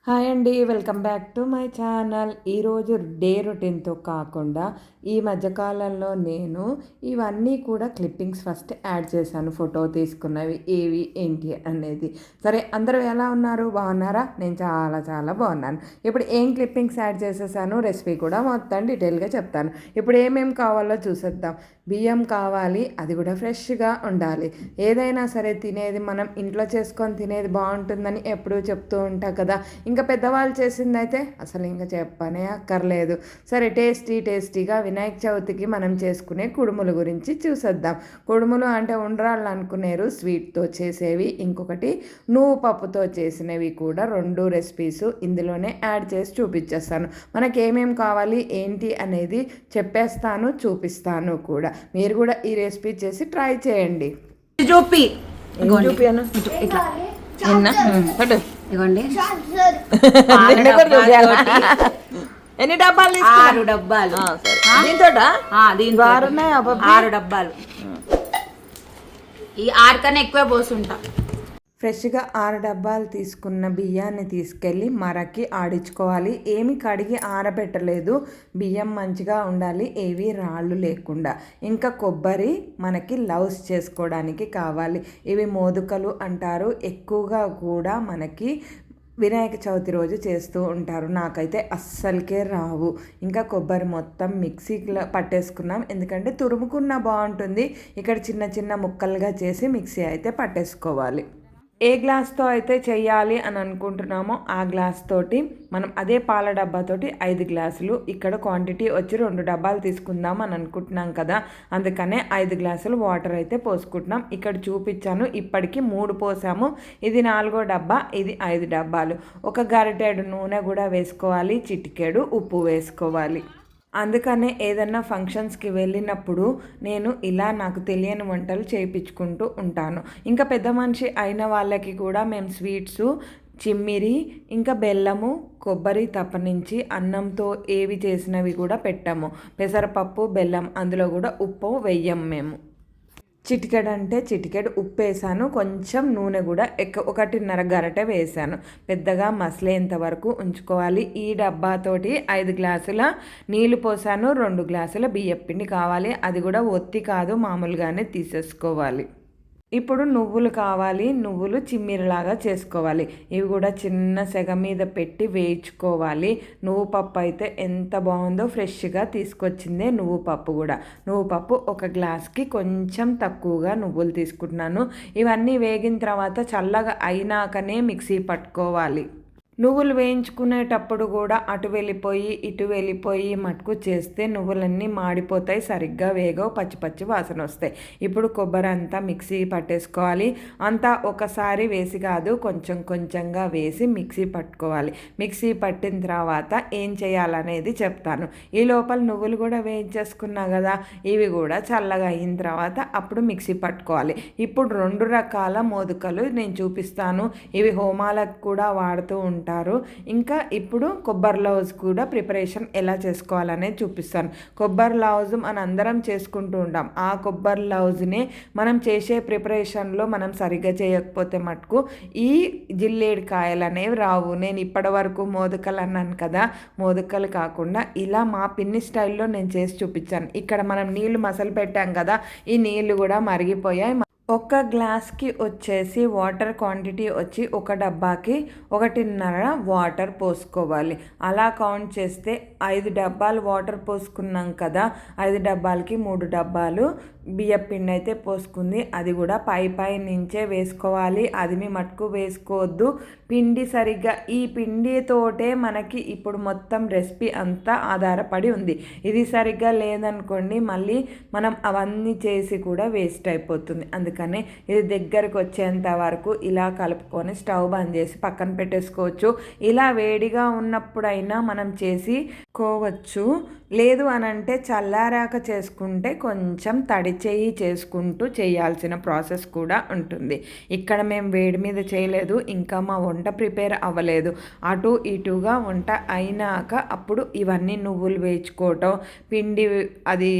Hi అండి, welcome back to my channel. ఈరోజు day రొటీన్తో కాకుండా ఈ మధ్యకాలంలో నేను ఇవన్నీ కూడా క్లిప్పింగ్స్ ఫస్ట్ యాడ్ చేశాను, ఫోటో తీసుకున్నవి ఏవి ఏంటి అనేది. సరే, అందరూ ఎలా ఉన్నారు, బాగున్నారా? నేను చాలా చాలా బాగున్నాను. ఇప్పుడు ఏం క్లిప్పింగ్స్ యాడ్ చేసేసాను, రెసిపీ కూడా మొత్తం డీటెయిల్గా చెప్తాను. ఇప్పుడు ఏమేమి కావాలో చూసేద్దాం. బియ్యం కావాలి, అది కూడా ఫ్రెష్గా ఉండాలి. ఏదైనా సరే తినేది మనం ఇంట్లో చేసుకొని తినేది బాగుంటుందని ఎప్పుడూ చెప్తూ ఉంటా కదా. ఇంకా పెద్దవాళ్ళు చేసింది అయితే అసలు ఇంకా చెప్పనే అక్కర్లేదు. సరే, టేస్టీగా వినాయక చవితికి మనం చేసుకునే కుడుముల గురించి చూసేద్దాం. కుడుములు అంటే ఉండ్రాళ్ళు అనుకునేరు, స్వీట్తో చేసేవి. ఇంకొకటి నువ్వు పప్పుతో చేసినవి కూడా, రెండు రెసిపీస్ ఇందులోనే యాడ్ చేసి చూపించేస్తాను. మనకి ఏమేమి కావాలి ఏంటి అనేది చెప్పేస్తాను, చూపిస్తాను కూడా. మీరు కూడా ఈ రెసిపీ చేసి ట్రై చేయండి. ఎన్ని డబ్బాలు? 6 డబ్బాలు. దీంతో 6 డబ్బాలు. ఈ 6 కన్నా ఎక్కువే పోసుంటా. ఫ్రెష్గా 6 డబ్బాలు తీసుకున్న బియ్యాన్ని తీసుకెళ్ళి మరకి ఆడించుకోవాలి. ఏమి కడిగి ఆరబెట్టలేదు, బియ్యం మంచిగా ఉండాలి, ఏవి రాళ్ళు లేకుండా. ఇంకా కొబ్బరి మనకి లవ్స్ చేసుకోవడానికి కావాలి. ఇవి మోదుకలు అంటారు. ఎక్కువగా కూడా మనకి వినాయక చవితి రోజు చేస్తూ ఉంటారు. నాకైతే అస్సలకే రావు. ఇంకా కొబ్బరి మొత్తం మిక్సీలో పట్టేసుకున్నాం, ఎందుకంటే తురుముకున్న బాగుంటుంది. ఇక్కడ చిన్న చిన్న ముక్కలుగా చేసి మిక్సీ అయితే పట్టేసుకోవాలి. ఏ గ్లాస్తో అయితే చెయ్యాలి అని అనుకుంటున్నామో ఆ గ్లాస్ తోటి మనం అదే పాల డబ్బాతోటి 5 గ్లాసులు, ఇక్కడ క్వాంటిటీ వచ్చి 2 డబ్బాలు తీసుకుందాం అని అనుకుంటున్నాం కదా, అందుకనే 5 గ్లాసులు వాటర్ అయితే పోసుకుంటున్నాం. ఇక్కడ చూపించాను, ఇప్పటికి 3 పోసాము. ఇది 4వ డబ్బా, ఇది 5 డబ్బాలు. ఒక గరిటెడు నూనె కూడా వేసుకోవాలి, చిటికెడు ఉప్పు వేసుకోవాలి. అందుకనే ఏదన్నా ఫంక్షన్స్కి వెళ్ళినప్పుడు నేను ఇలా నాకు తెలియని వంటలు చేయించుకుంటూ ఉంటాను. ఇంకా పెద్ద మనిషి అయిన వాళ్ళకి కూడా మేము స్వీట్స్, చిమ్మిరి, ఇంకా బెల్లము, కొబ్బరి తప్పనించి అన్నంతో ఏవి చేసినవి కూడా పెట్టాము. పెసరపప్పు, బెల్లం, అందులో కూడా ఉప్పు వెయ్యం మేము. చిటికెడు అంటే చిటికెడు ఉప్పు వేసాను, కొంచెం నూనె కూడా 1.5 గరిటె వేసాను. పెద్దగా మసలేంత వరకు ఉంచుకోవాలి. ఈ డబ్బాతోటి 5 గ్లాసుల నీళ్లు పోసాను, 2 గ్లాసుల బియ్యపిండి కావాలి. అది కూడా ఒత్తి కాదు, మామూలుగానే తీసేసుకోవాలి. ఇప్పుడు నువ్వులు కావాలి, నువ్వులు చిమ్మిరిలాగా చేసుకోవాలి. ఇవి కూడా చిన్న సెగ మీద పెట్టి వేయించుకోవాలి. నువ్వు పప్పు అయితే ఎంత బాగుందో, ఫ్రెష్గా తీసుకొచ్చిందే నువ్వు పప్పు కూడా. నువ్వు పప్పు 1 గ్లాస్కి కొంచెం తక్కువగా నువ్వులు తీసుకుంటున్నాను. ఇవన్నీ వేగిన తర్వాత చల్లగా అయినాకనే మిక్సీ పట్టుకోవాలి. నువ్వులు వేయించుకునేటప్పుడు కూడా అటు వెళ్ళిపోయి ఇటు వెళ్ళిపోయి మటుకు చేస్తే నువ్వులన్నీ మాడిపోతాయి, సరిగ్గా వేగవు, పచ్చి వాసన వస్తాయి. ఇప్పుడు కొబ్బరి అంతా మిక్సీ పట్టేసుకోవాలి. అంతా ఒకసారి వేసి కాదు, కొంచెం కొంచెంగా వేసి మిక్సీ పట్టుకోవాలి. మిక్సీ పట్టిన తర్వాత ఏం చేయాలనేది చెప్తాను. ఈ లోపల నువ్వులు కూడా వేయించేసుకున్నా కదా, ఇవి కూడా చల్లగా అయిన తర్వాత అప్పుడు మిక్సీ పట్టుకోవాలి. ఇప్పుడు 2 రకాల మోదుకలు నేను చూపిస్తాను. ఇవి హోమాలకు కూడా వాడుతూ ఉంటాను. ఇంకా ఇప్పుడు కొబ్బరి లౌజ్ కూడా ప్రిపరేషన్ ఎలా చేసుకోవాలనేది చూపిస్తాను. కొబ్బరి లౌజ్ మనం అందరం చేసుకుంటూ ఉంటాం. ఆ కొబ్బరి లౌజ్నే మనం చేసే ప్రిపరేషన్లో మనం సరిగ్గా చేయకపోతే మటుకు ఈ జిల్లేడు కాయలు అనేవి రావు. నేను ఇప్పటి వరకు మోదకలు అన్నాను కదా, మోదకలు కాకుండా ఇలా మా పిన్ని స్టైల్లో నేను చేసి చూపించాను. ఇక్కడ మనం నీళ్లు మసలు పెట్టాం కదా, ఈ నీళ్లు కూడా మరిగిపోయాయి. 1 గ్లాస్కి వచ్చేసి వాటర్ క్వాంటిటీ వచ్చి 1 డబ్బాకి 1.5 వాటర్ పోసుకోవాలి. అలా కౌంట్ చేస్తే 5 డబ్బాలు వాటర్ పోసుకున్నాం కదా, 5 డబ్బాలకి 3 డబ్బాలు బియ్యపిండి అయితే పోసుకుంది. అది కూడా పై నుంచే వేసుకోవాలి, అది మీ మటుకు వేసుకోవద్దు. పిండి సరిగ్గా ఈ పిండితోటే మనకి ఇప్పుడు మొత్తం రెసిపీ అంతా ఆధారపడి ఉంది. ఇది సరిగ్గా లేదనుకోండి, మళ్ళీ మనం అవన్నీ చేసి కూడా వేస్ట్ అయిపోతుంది. అందుకని ఇది దగ్గరకు వచ్చేంత వరకు ఇలా కలుపుకొని స్టవ్ బంద్ చేసి పక్కన పెట్టేసుకోవచ్చు. ఇలా వేడిగా ఉన్నప్పుడైనా మనం చేసుకోవచ్చు. లేదు అనంటే చల్లారాక చేసుకుంటే కొంచెం తడి చేయి చేసుకుంటూ చేయాల్సిన ప్రాసెస్ కూడా ఉంటుంది. ఇక్కడ మేము వేడి మీద చేయలేదు, ఇంకా మా వంట ప్రిపేర్ అవ్వలేదు. అటు ఇటుగా వంట అయినాక అప్పుడు ఇవన్నీ నువ్వులు వేయించుకోవటం, పిండి అది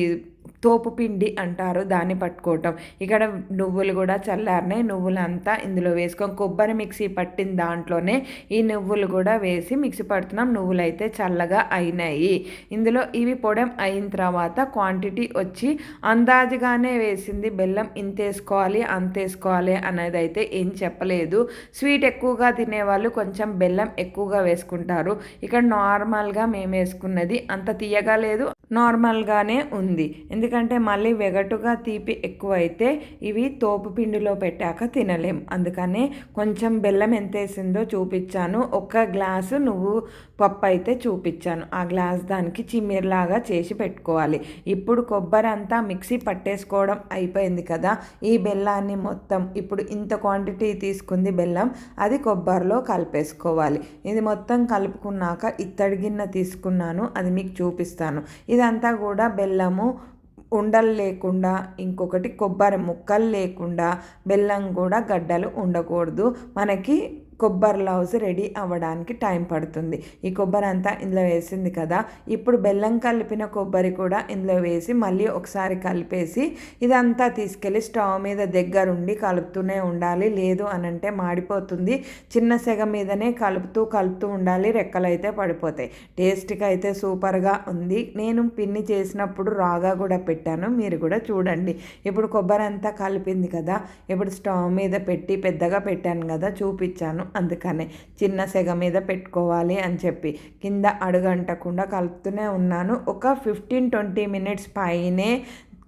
తోపు పిండి అంటారు దాన్ని పట్టుకోవటం. ఇక్కడ నువ్వులు కూడా చల్లారినాయి. నువ్వులంతా ఇందులో వేసుకొని కొబ్బరి మిక్సీ పట్టిన దాంట్లోనే ఈ నువ్వులు కూడా వేసి మిక్సీ పడుతున్నాం. నువ్వులు అయితే చల్లగా అయినాయి. ఇందులో ఇవి పొడం అయిన తర్వాత క్వాంటిటీ వచ్చి అందాజుగానే వేసింది. బెల్లం ఇంత వేసుకోవాలి అంత వేసుకోవాలి అనేది అయితే ఏం చెప్పలేదు. స్వీట్ ఎక్కువగా తినేవాళ్ళు కొంచెం బెల్లం ఎక్కువగా వేసుకుంటారు. ఇక్కడ నార్మల్గా మేము వేసుకున్నది అంత తీయగా లేదు, నార్మల్గానే ఉంది. ఎందుకంటే మళ్ళీ వెగటుగా తీపి ఎక్కువైతే ఇవి తోపు పిండిలో పెట్టాక తినలేం. అందుకనే కొంచెం బెల్లం ఎంత వేసిందో చూపించాను. ఒక గ్లాసు నువ్వు పప్పు అయితే చూపించాను. ఆ గ్లాస్ దానికి చిమ్మిర్లాగా చేసి పెట్టుకోవాలి. ఇప్పుడు కొబ్బరి అంతా మిక్సీ పట్టేసుకోవడం అయిపోయింది కదా. ఈ బెల్లాన్ని మొత్తం ఇప్పుడు ఇంత క్వాంటిటీ తీసుకుంది బెల్లం, అది కొబ్బరిలో కలిపేసుకోవాలి. ఇది మొత్తం కలుపుకున్నాక ఇత్తడి గిన్నె తీసుకున్నాను, అది మీకు చూపిస్తాను. ఇదంతా కూడా బెల్లము ఉండలు లేకుండా, ఇంకొకటి కొబ్బరి ముక్కలు లేకుండా, బెల్లం కూడా గడ్డలు ఉండకూడదు. మనకి కొబ్బరి లౌజ్ రెడీ అవ్వడానికి టైం పడుతుంది. ఈ కొబ్బరి అంతా ఇందులో వేసింది కదా. ఇప్పుడు బెల్లం కలిపిన కొబ్బరి కూడా ఇందులో వేసి మళ్ళీ ఒకసారి కలిపేసి ఇదంతా తీసుకెళ్ళి స్టవ్ మీద దగ్గరుండి కలుపుతూనే ఉండాలి. లేదు అనంటే మాడిపోతుంది. చిన్న సెగ మీదనే కలుపుతూ ఉండాలి, రెక్కలు అయితే పడిపోతాయి. టేస్ట్గా అయితే సూపర్గా ఉంది. నేను పిన్ని చేసినప్పుడు రాగా కూడా పెట్టాను, మీరు కూడా చూడండి. ఇప్పుడు కొబ్బరి అంతా కలిపింది కదా. ఇప్పుడు స్టవ్ మీద పెట్టి పెద్దగా పెట్టాను కదా చూపించాను. అందుకనే చిన్న సెగ మీద పెట్టుకోవాలి అని చెప్పి కింద అడుగంటకుండా కలుపుతూనే ఉన్నాను. ఒక 15-20 మినిట్స్ పైనే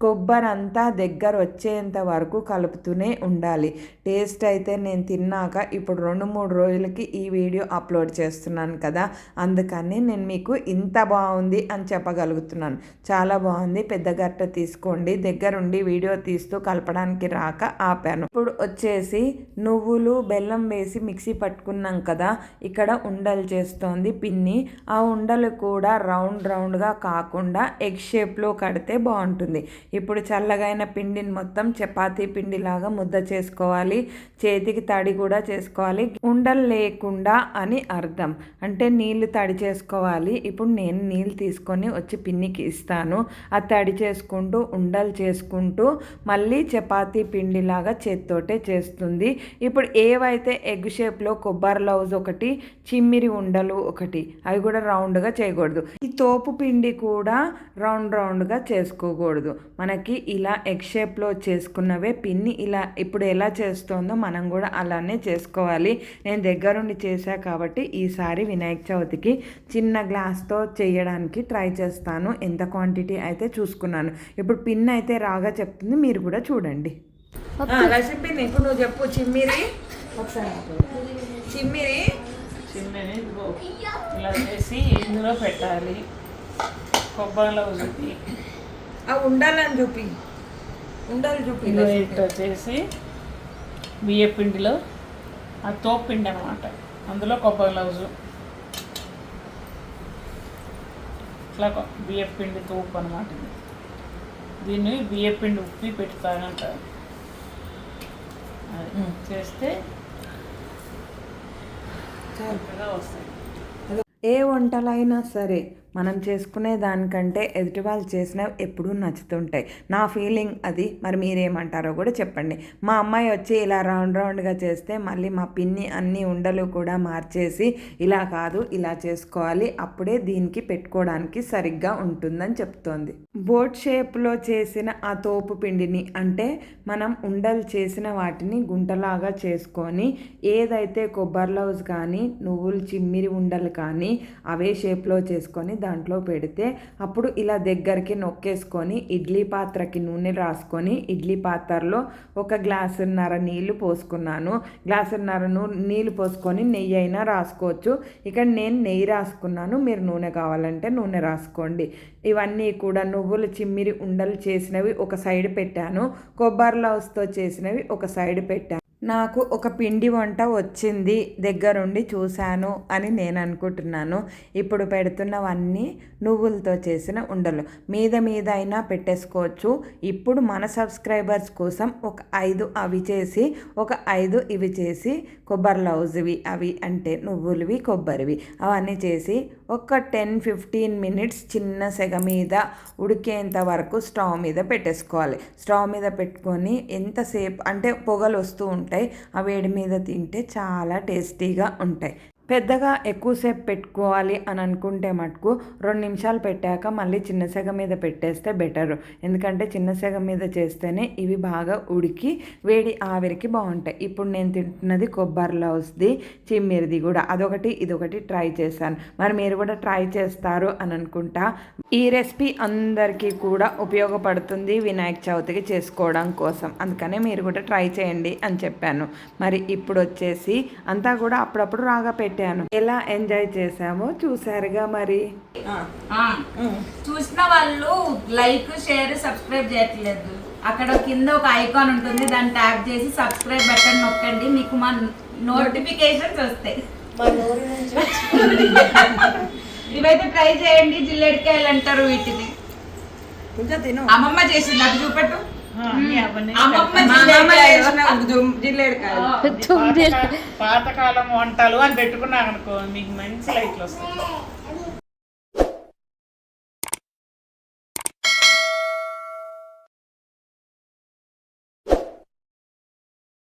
కొబ్బరి అంతా దగ్గర వచ్చేంత వరకు కలుపుతూనే ఉండాలి. టేస్ట్ అయితే నేను తిన్నాక ఇప్పుడు 2-3 రోజులకి ఈ వీడియో అప్లోడ్ చేస్తున్నాను కదా, అందుకని నేను మీకు ఇంత బాగుంది అని చెప్పగలుగుతున్నాను. చాలా బాగుంది. పెద్ద గట్ట తీసుకోండి. దగ్గరుండి వీడియో తీస్తూ కలపడానికి రాక ఆపాను. ఇప్పుడు వచ్చేసి నువ్వులు బెల్లం వేసి మిక్సీ పట్టుకున్నాం కదా. ఇక్కడ ఉండలు చేస్తోంది పిన్ని. ఆ ఉండలు కూడా రౌండ్గా కాకుండా ఎగ్ షేప్లో కడితే బాగుంటుంది. ఇప్పుడు చల్లగైన పిండిని మొత్తం చపాతీ పిండిలాగా ముద్ద చేసుకోవాలి. చేతికి తడి కూడా చేసుకోవాలి. ఉండలు లేకుండా అని అర్థం. అంటే నీళ్లు తడి చేసుకోవాలి. ఇప్పుడు నేను నీళ్ళు తీసుకొని వచ్చి పిన్నికి ఇస్తాను. ఆ తడి చేసుకుంటూ ఉండలు చేసుకుంటూ మళ్ళీ చపాతీ పిండిలాగా చేత్తోటే చేస్తుంది. ఇప్పుడు ఏవైతే ఎగ్ షేప్లో కొబ్బరి లౌజ్ ఒకటి, చిమ్మిరి ఉండలు ఒకటి, అవి కూడా రౌండ్గా చేయకూడదు. ఈ తోపు పిండి కూడా రౌండ్గా చేసుకోకూడదు. మనకి ఇలా ఎగ్ షేప్లో చేసుకున్నవే పిన్ని ఇలా ఇప్పుడు ఎలా చేస్తోందో మనం కూడా అలానే చేసుకోవాలి. నేను దగ్గరుండి చేశా కాబట్టి ఈసారి వినాయక చవితికి చిన్న గ్లాస్తో చేయడానికి ట్రై చేస్తాను. ఎంత క్వాంటిటీ అయితే చూసుకున్నాను. ఇప్పుడు పిన్ అయితే రాగా చెప్తుంది, మీరు కూడా చూడండి. పిన్ని ఇప్పుడు నువ్వు చెప్పు. చిమ్మిరి ఒకసారి చిమ్మిరి ఇలా చేసి ఇందులో పెట్టాలి. కొబ్బరి లౌజుకి ఆ ఉండాలని చూపి, ఉండలు చూపి. ఇట్లా చేసి బియ్య పిండిలో ఆ తోపు పిండి అనమాట, అందులో కొబ్బరి లౌజు ఇట్లా బియ్య పిండి తోపు అనమాట. దీన్ని బియ్య పిండి ఉప్పి పెడతానంటారు. చేస్తే చక్కగా వస్తాయి. ఏ వంటలైనా సరే మనం చేసుకునే దానికంటే ఎదుటి వాళ్ళు చేసినవి ఎప్పుడూ నచ్చుతుంటాయి. నా ఫీలింగ్ అది. మరి మీరేమంటారో కూడా చెప్పండి. మా అమ్మాయి వచ్చి ఇలా రౌండ్గా చేస్తే మళ్ళీ మా పిన్ని అన్ని ఉండలు కూడా మార్చేసి ఇలా కాదు ఇలా చేసుకోవాలి, అప్పుడే దీనికి పెట్టుకోవడానికి సరిగ్గా ఉంటుందని చెప్తోంది. బోట్ షేప్లో చేసిన ఆ తోపు పిండిని, అంటే మనం ఉండలు చేసిన వాటిని గుంటలాగా చేసుకొని ఏదైతే కొబ్బరి లౌజ్ కానీ నువ్వులు చిమ్మిరి ఉండలు కానీ అవే షేప్లో చేసుకొని దాంట్లో పెడితే అప్పుడు ఇలా దగ్గరికి నొక్కేసుకొని ఇడ్లీ పాత్రకి నూనె రాసుకొని ఇడ్లీ పాత్రలో 1 గ్లాసున్నర నీళ్లు పోసుకున్నాను. గ్లాసున్నర నీళ్లు పోసుకొని నెయ్యి అయినా రాసుకోవచ్చు. ఇక్కడ నేను నెయ్యి రాసుకున్నాను, మీరు నూనె కావాలంటే నూనె రాసుకోండి. ఇవన్నీ కూడా నువ్వులు చిమ్మిరి ఉండలు చేసినవి ఒక సైడ్ పెట్టాను, కొబ్బరి లౌజ్తో చేసినవి ఒక సైడ్ పెట్టాను. నాకు ఒక పిండి వంట వచ్చింది దగ్గరుండి చూశాను అని నేను అనుకుంటున్నాను. ఇప్పుడు పెడుతున్నవన్నీ నువ్వులతో చేసిన ఉండలు. మీద అయినా పెట్టేసుకోవచ్చు. ఇప్పుడు మన సబ్స్క్రైబర్స్ కోసం ఒక 5 అవి చేసి, ఒక 5 ఇవి చేసి, కొబ్బరి లౌజ్వి అవి అంటే నువ్వులవి కొబ్బరివి అవన్నీ చేసి ఒక 10-15 మినిట్స్ చిన్న సెగ మీద ఉడికేంత వరకు స్టవ్ మీద పెట్టేసుకోవాలి. స్టవ్ మీద పెట్టుకొని ఎంతసేపు అంటే పొగలు వస్తూ ఉంటాయి, ఆ వేడి మీద తింటే చాలా టేస్టీగా ఉంటాయి. పెద్దగా ఎక్కువసేపు పెట్టుకోవాలి అని అనుకుంటే మటుకు 2 నిమిషాలు పెట్టాక మళ్ళీ చిన్న సెగ మీద పెట్టేస్తే బెటరు. ఎందుకంటే చిన్న సెగ మీద చేస్తేనే ఇవి బాగా ఉడికి వేడి ఆవిరికి బాగుంటాయి. ఇప్పుడు నేను తింటున్నది కొబ్బరి లౌస్ది, చిమ్మిరిది కూడా అదొకటి ఇదొకటి ట్రై చేశాను. మరి మీరు కూడా ట్రై చేస్తారు అని అనుకుంటా. ఈ రెసిపీ అందరికీ కూడా ఉపయోగపడుతుంది వినాయక చవితికి చేసుకోవడం కోసం. అందుకనే మీరు కూడా ట్రై చేయండి అని చెప్పాను. మరి ఇప్పుడు వచ్చేసి అంతా కూడా అప్పుడప్పుడు రాగా పెట్టాను. ఎలా ఎంజాయ్ చేసామో చూసారుగా. మరి చూసిన వాళ్ళు లైక్ షేర్ సబ్స్క్రైబ్ చేయట్లేదు. అక్కడ కింద ఒక ఐకాన్ ఉంటుంది, దాన్ని ట్యాప్ చేసి సబ్స్క్రైబ్ బటన్ నొక్కండి, మీకు మా నోటిఫికేషన్స్ వస్తాయి. ఇవైతే ట్రై చేయండి. జిల్లేడికాయలు అంటారు వీటిని. అమ్మమ్మ చేసింది, నాకు చూపెట్టు. పాతకాలం వంటలు అని పెట్టుకున్నాను అనుకో, మీకు మంచి లైట్లు వస్తాయి.